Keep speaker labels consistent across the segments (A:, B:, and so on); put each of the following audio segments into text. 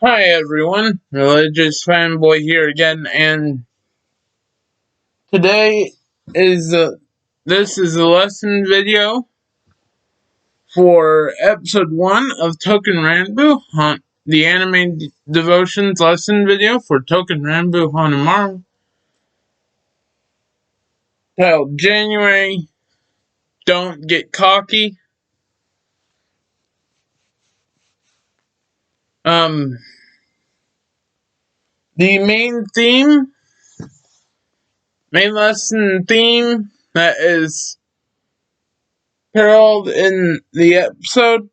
A: Hi everyone, Religious Fanboy here again, and today is this is a lesson video for episode 1 of Touken Ranbu, the anime devotions lesson video for Touken Ranbu Hanamaru, titled January, Don't Get Cocky. Um, the main lesson theme that is heralded in the episode,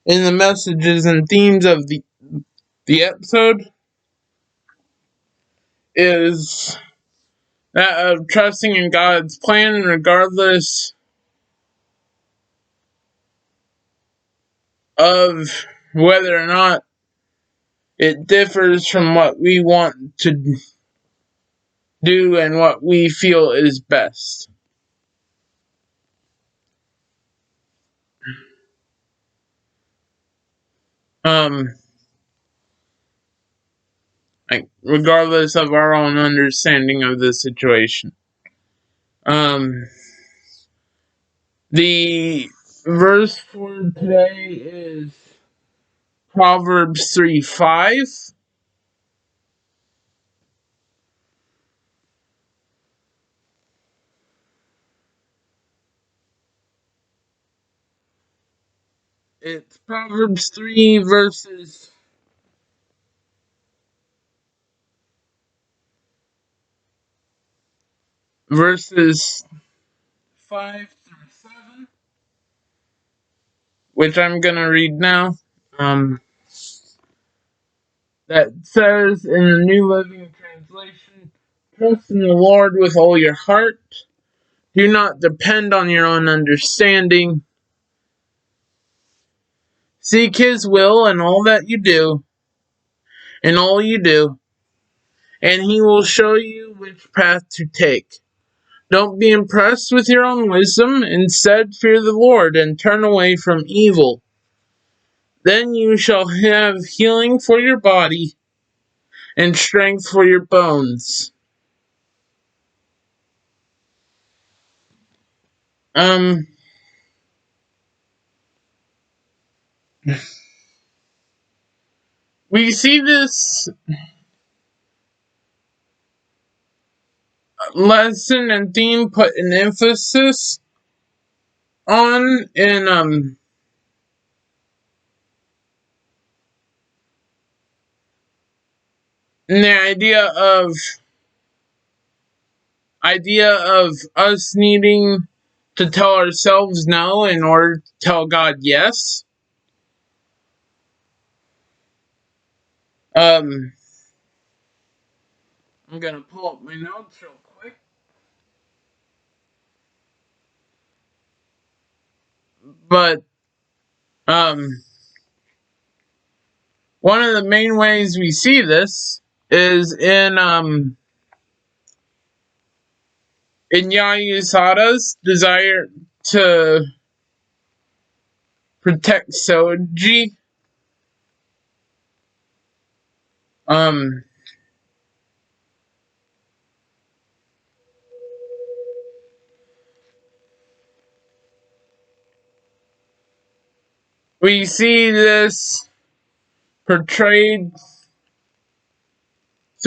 A: in the messages and themes of the episode, is that of trusting in God's plan regardless of whether or not it differs from what we want to do and what we feel is best. Um, Regardless of our own understanding of the situation. Um, the verse for today is Proverbs 3:5. It's Proverbs 3 verses 5 through 7, which I'm gonna read now. Um, that says in the New Living Translation, trust in the Lord with all your heart. Do not depend on your own understanding. Seek His will in all that you do, and He will show you which path to take. Don't be impressed with your own wisdom. Instead, fear the Lord and turn away from evil. Then you shall have healing for your body and strength for your bones. Um, we see this lesson and theme put an emphasis on in the idea of us needing to tell ourselves no in order to tell God yes. Um, I'm gonna pull up my notes real quick, but um, one of the main ways we see this is in Yayusada's desire to protect Soji. Um, we see this portrayed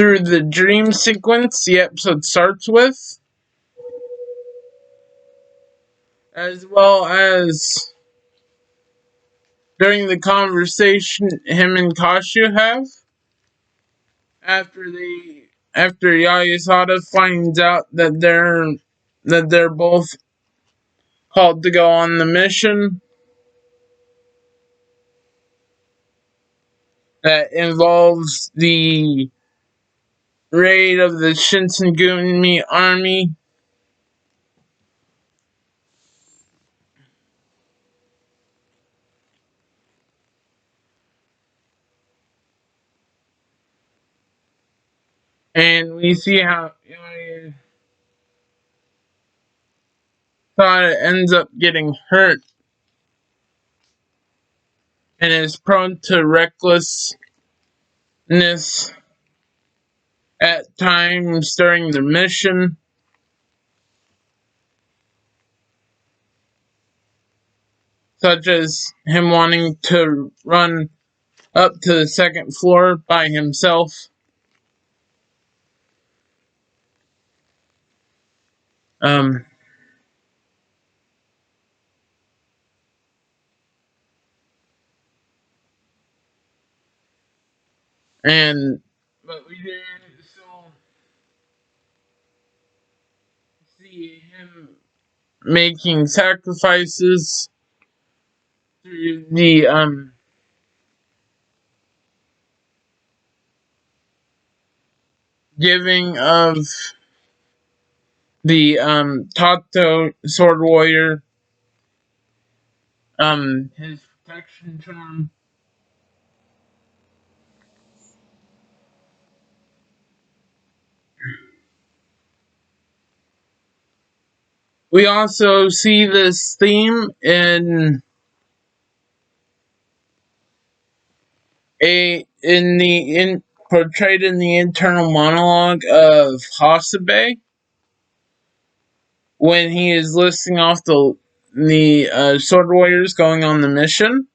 A: through the dream sequence the episode starts with, as well as during the conversation him and Kashu have after Yayasada finds out that they're both called to go on the mission that involves the raid of the Shinsengumi army. And we see how Yayasada ends up getting hurt and is prone to recklessness at times during the mission, such as him wanting to run up to the second floor by himself. Um, and but we didn't still see him making sacrifices through the giving of the Tato sword warrior his protection charm. We also see this theme in portrayed in the internal monologue of Hasabe when he is listing off the sword warriors going on the mission.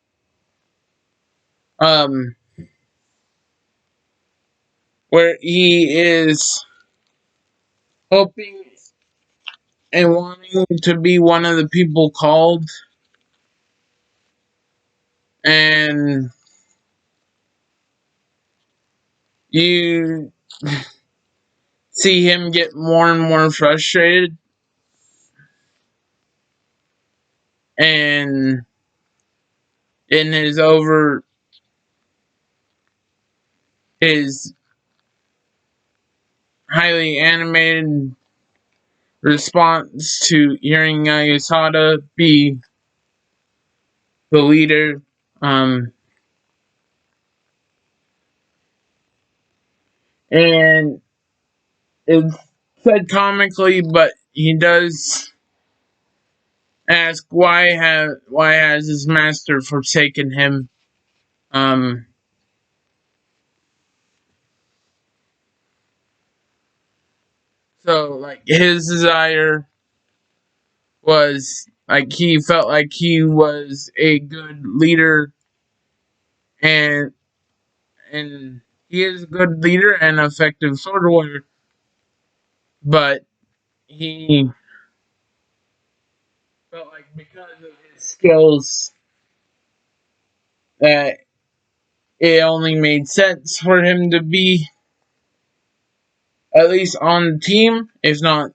A: Um, where he is hoping and wanting to be one of the people called, and you see him get more and more frustrated and in his highly animated response to hearing Yasada be the leader. Um, and it's said comically, but he does ask why has his master forsaken him. Um, so like his desire was like he felt like he was a good leader, and and he is a good leader and effective sword warrior, but he felt like because of his skills that it only made sense for him to be at least on the team, if not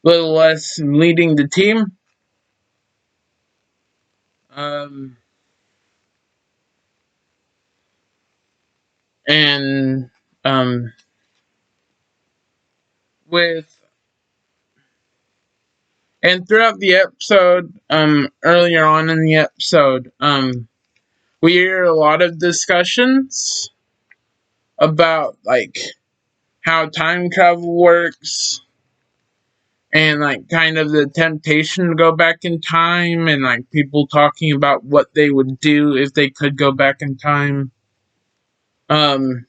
A: little less leading the team. Um, and um, with and throughout the episode, earlier on in the episode, we hear a lot of discussions about like how time travel works and like kind of the temptation to go back in time and like people talking about what they would do if they could go back in time. Um,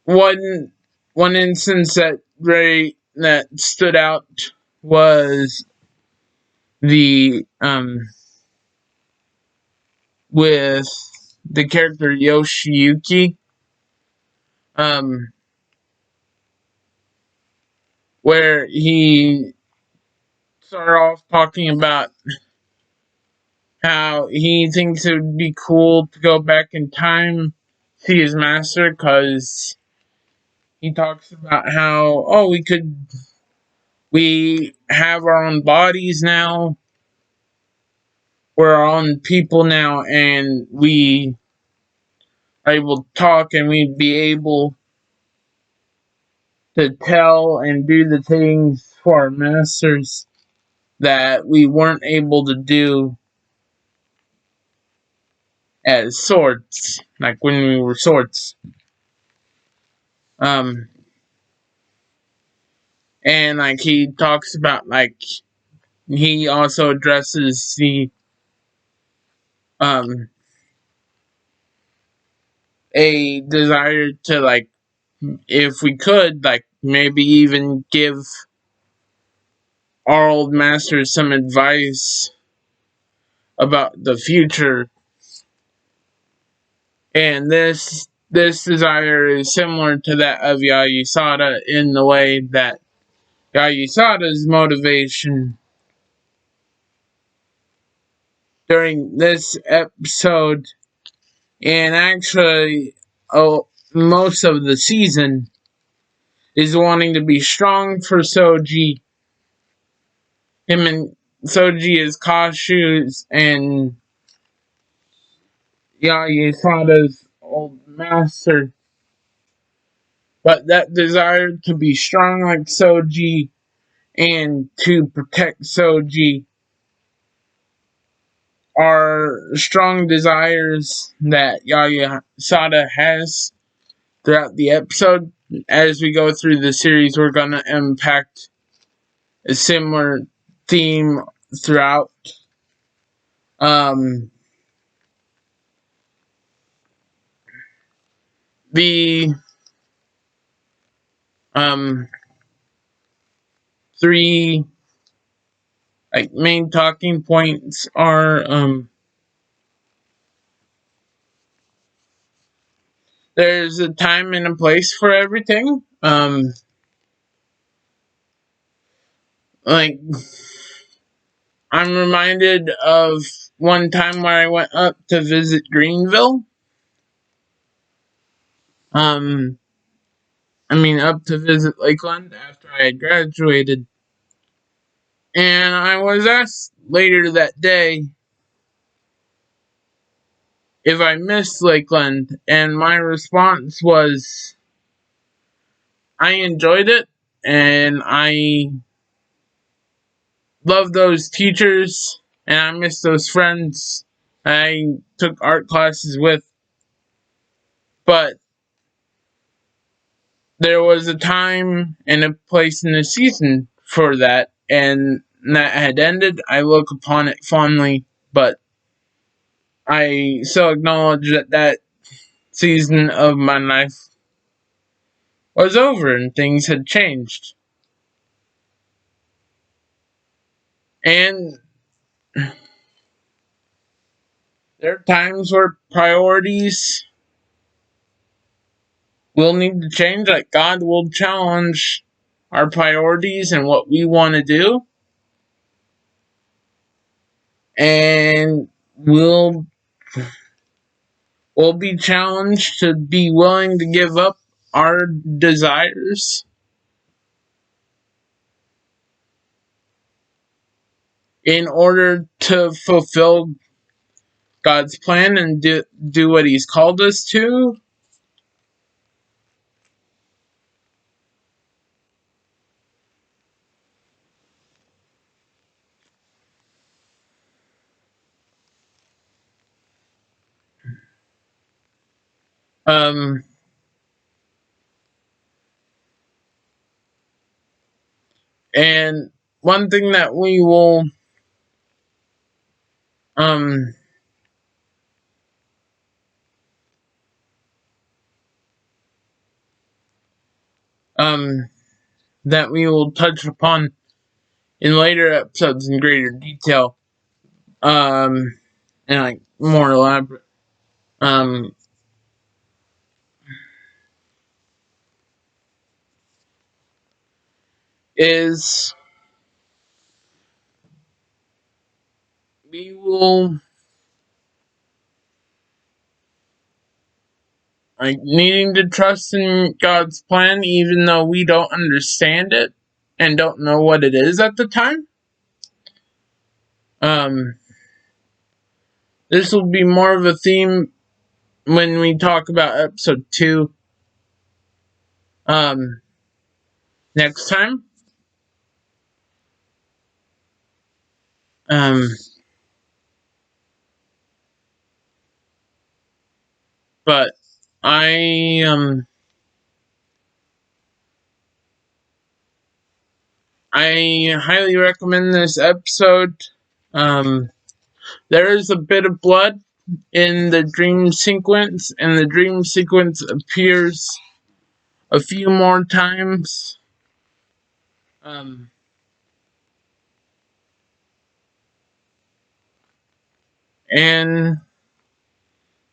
A: one one instance that stood out was the with the character Yoshiyuki, um, where he started off talking about how he thinks it would be cool to go back in time, see his master, because he talks about how, oh, we have our own bodies now, we're our own people now, and we are able to talk, and we'd be able to tell and do the things for our masters that we weren't able to do as swords, like when we were swords. Um, and like he talks about like he also addresses the a desire to, like, if we could, like, maybe even give our old masters some advice about the future. And this desire is similar to that of Yayusada in the way that Yayusada's motivation during this episode, and actually most of the season, is wanting to be strong for Soji. Him and Soji is Kashu's and Yayusada's old master. But that desire to be strong like Soji and to protect Soji are strong desires that Yayusada has throughout the episode. As we go through the series, we're going to impact a similar theme throughout. The three, like, main talking points are there's a time and a place for everything. Like, I'm reminded of one time where I went up to visit Greenville. Up to visit Lakeland after I had graduated. And I was asked later that day if I missed Lakeland, and my response was I enjoyed it, and I love those teachers, and I miss those friends I took art classes with. But there was a time and a place in the season for that, and that had ended. I look upon it fondly, but I still acknowledge that that season of my life was over and things had changed. And there are times where priorities will need to change, like God will challenge our priorities and what we want to do. And we'll be challenged to be willing to give up our desires in order to fulfill God's plan and do what He's called us to. Um, and one thing that we will um, um, that we will touch upon in later episodes in greater detail, and like more elaborate, is we will, like, needing to trust in God's plan even though we don't understand it and don't know what it is at the time. This will be more of a theme when we talk about episode 2 next time. But I highly recommend this episode. There is a bit of blood in the dream sequence, and the dream sequence appears a few more times. And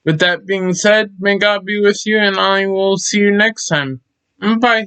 A: with that being said, may God be with you, and I will see you next time. Bye.